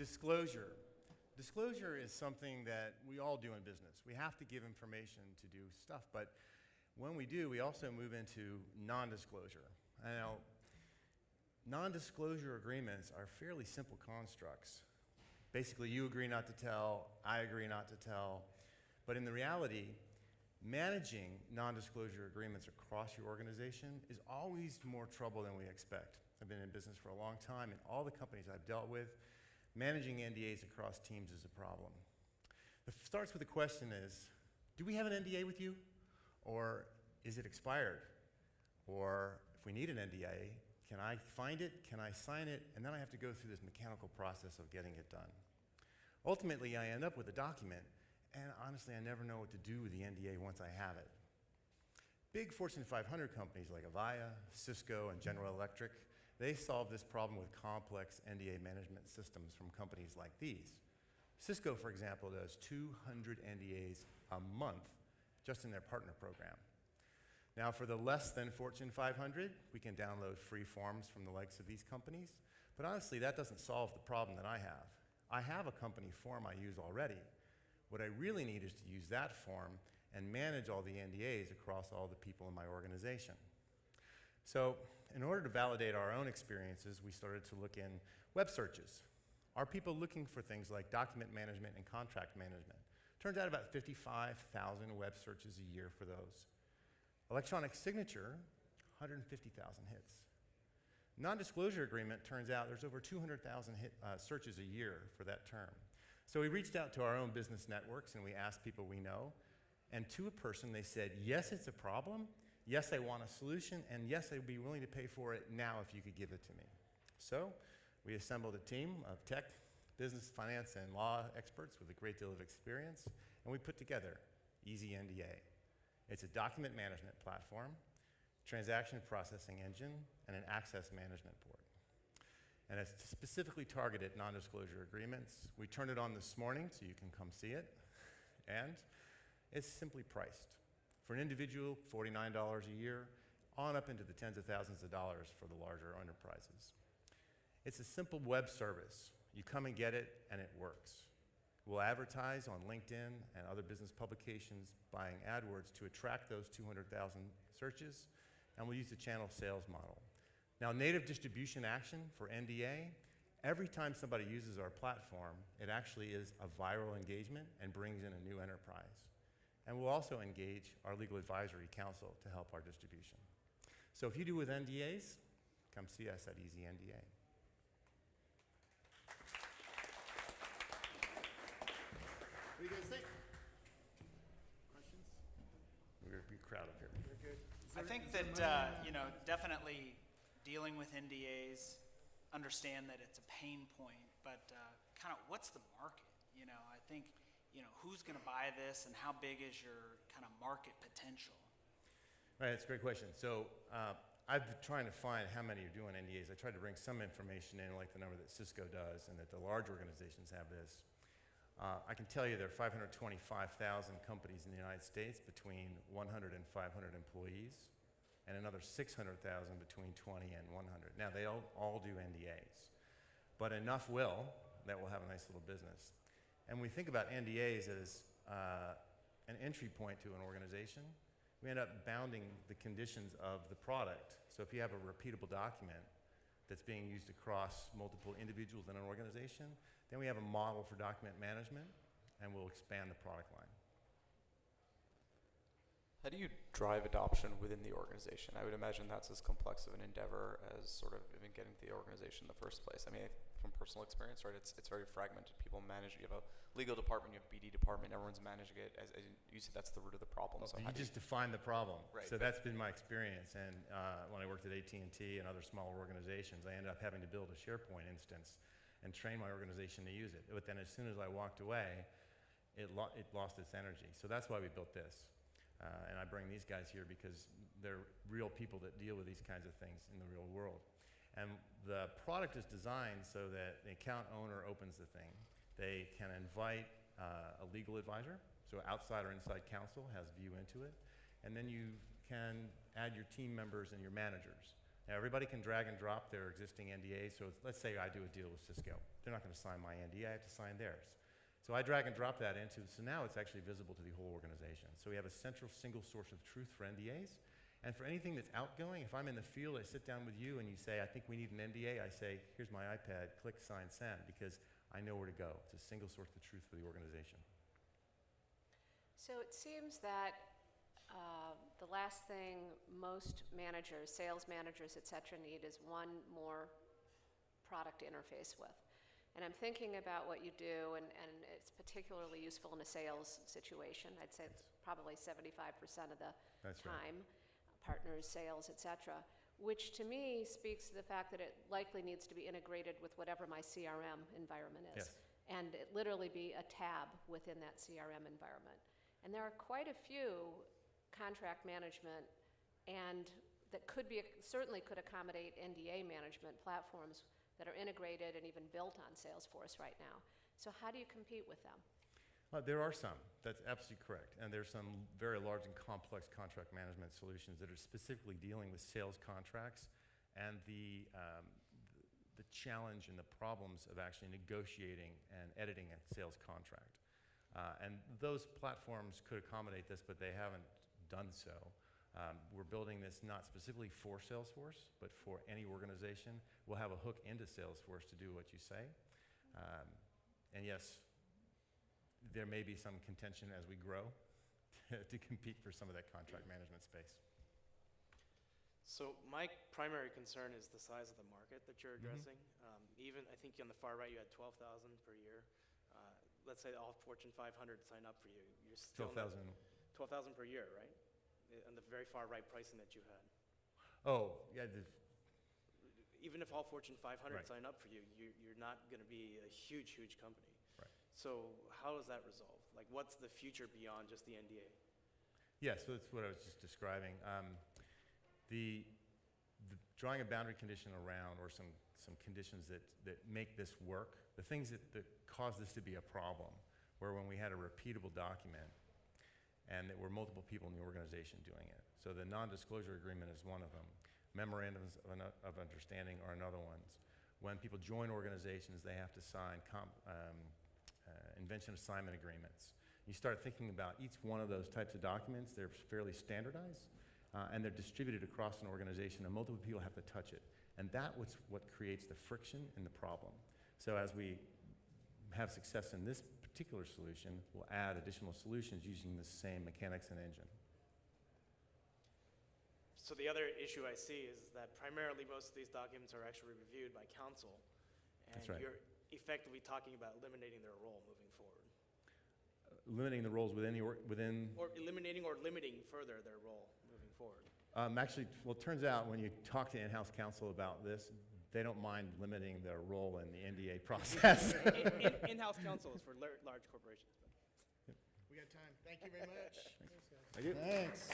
Disclosure. Disclosure is something that we all do in business. We have to give information to do stuff, but when we do, we also move into non-disclosure. Now, non-disclosure agreements are fairly simple constructs. Basically, you agree not to tell, I agree not to tell, but in the reality, managing non-disclosure agreements across your organization is always more trouble than we expect. I've been in business for a long time, and all the companies I've dealt with, managing NDAs across teams is a problem. It starts with the question is, do we have an NDA with you? Or is it expired? Or if we need an NDA, can I find it? Can I sign it? And then I have to go through this mechanical process of getting it done. Ultimately, I end up with a document, and honestly, I never know what to do with the NDA once I have it. Big Fortune 500 companies like Avaya, Cisco, and General Electric, they solve this problem with complex NDA management systems from companies like these. Cisco, for example, does 200 NDAs a month just in their partner program. Now, for the less than Fortune 500, we can download free forms from the likes of these companies, but honestly, that doesn't solve the problem that I have. I have a company form I use already. What I really need is to use that form and manage all the NDAs across all the people in my organization. So, in order to validate our own experiences, we started to look in web searches. Are people looking for things like document management and contract management? Turns out about 55,000 web searches a year for those. Electronic signature, 150,000 hits. Non-disclosure agreement, turns out there's over 200,000 searches a year for that term. So we reached out to our own business networks and we asked people we know, and to a person they said, yes, it's a problem, yes, I want a solution, and yes, I'd be willing to pay for it now if you could give it to me. So we assembled a team of tech, business, finance, and law experts with a great deal of experience, and we put together EasyNDA. It's a document management platform, transaction processing engine, and an access management port. And it's specifically targeted non-disclosure agreements. We turned it on this morning so you can come see it, and it's simply priced. For an individual, $49 a year, on up into the tens of thousands of dollars for the larger enterprises. It's a simple web service. You come and get it, and it works. We'll advertise on LinkedIn and other business publications buying AdWords to attract those 200,000 searches, and we'll use the channel sales model. Now, native distribution action for NDA, every time somebody uses our platform, it actually is a viral engagement and brings in a new enterprise. And we'll also engage our legal advisory council to help our distribution. So if you do with NDAs, come see us at EasyNDA. What do you guys think? Questions? We're a big crowd up here. Very good. I think that, definitely dealing with NDAs, understand that it's a pain point, but kind of what's the market? I think, who's going to buy this and how big is your kind of market potential? Right, that's a great question. So I've been trying to find how many are doing NDAs. I tried to bring some information in, like the number that Cisco does and that the large organizations have this. I can tell you there are 525,000 companies in the United States between 100 and 500 employees, and another 600,000 between 20 and 100. Now, they all do NDAs, but enough will that will have a nice little business. And we think about NDAs as an entry point to an organization. We end up bounding the conditions of the product. So if you have a repeatable document that's being used across multiple individuals in an organization, then we have a model for document management, and we'll expand the product line. How do you drive adoption within the organization? I would imagine that's as complex of an endeavor as sort of even getting to the organization in the first place. I mean, from personal experience, right, it's very fragmented. People manage, you have a legal department, you have a BD department, everyone's managing it. As you said, that's the root of the problem. So you just define the problem. Right. So that's been my experience. And when I worked at AT&T and other smaller organizations, I ended up having to build a SharePoint instance and train my organization to use it. But then as soon as I walked away, it lost its energy. So that's why we built this. And I bring these guys here because they're real people that deal with these kinds of things in the real world. And the product is designed so that the account owner opens the thing. They can invite a legal advisor, so outside or inside counsel has view into it. And then you can add your team members and your managers. Now, everybody can drag and drop their existing NDAs. So let's say I do a deal with Cisco. They're not going to sign my NDA. I have to sign theirs. So I drag and drop that into, so now it's actually visible to the whole organization. So we have a central single source of truth for NDAs. And for anything that's outgoing, if I'm in the field, I sit down with you and you say, I think we need an NDA, I say, here's my iPad, click, sign, send, because I know where to go. It's a single source of truth for the organization. So it seems that the last thing most managers, sales managers, et cetera, need is one more product to interface with. And I'm thinking about what you do, and it's particularly useful in a sales situation. I'd say it's probably 75% of the That's right. time, partners, sales, et cetera, which to me speaks to the fact that it likely needs to be integrated with whatever my CRM environment is. Yes. And it literally be a tab within that CRM environment. And there are quite a few contract management and that could be, certainly could accommodate NDA management platforms that are integrated and even built on Salesforce right now. So how do you compete with them? There are some. That's absolutely correct. And there's some very large and complex contract management solutions that are specifically dealing with sales contracts and the challenge and the problems of actually negotiating and editing a sales contract. And those platforms could accommodate this, but they haven't done so. We're building this not specifically for Salesforce, but for any organization. We'll have a hook into Salesforce to do what you say. And yes, there may be some contention as we grow to compete for some of that contract management space. So my primary concern is the size of the market that you're Mm-hmm. addressing. Even, I think on the far right, you had 12,000 per year. Let's say all Fortune 500 sign up for you. You're still 12,000. 12,000 per year, right? On the very far right pricing that you had. Oh, yeah. Even if all Fortune 500 Right. sign up for you, you're not going to be a huge, huge company. Right. So how is that resolved? Like, what's the future beyond just the NDA? Yeah, so that's what I was just describing. The drawing a boundary condition around, or some conditions that make this work, the things that cause this to be a problem, where when we had a repeatable document and that were multiple people in the organization doing it. So the non-disclosure agreement is one of them. Memorandums of understanding are another one. When people join organizations, they have to sign invention assignment agreements. You start thinking about each one of those types of documents, they're fairly standardized, and they're distributed across an organization, and multiple people have to touch it. And that was what creates the friction and the problem. So as we have success in this particular solution, we'll add additional solutions using the same mechanics and engine. So the other issue I see is that primarily most of these documents are actually reviewed by counsel. And That's right. you're effectively talking about eliminating their role moving forward. Limiting the roles within Or eliminating or limiting further their role moving forward. actually, well, it turns out when you talk to in-house counsel about this, they don't mind limiting their role in the NDA process. In-house counsel is for large corporations. We got time. Thank you very much. Thank you. Thanks.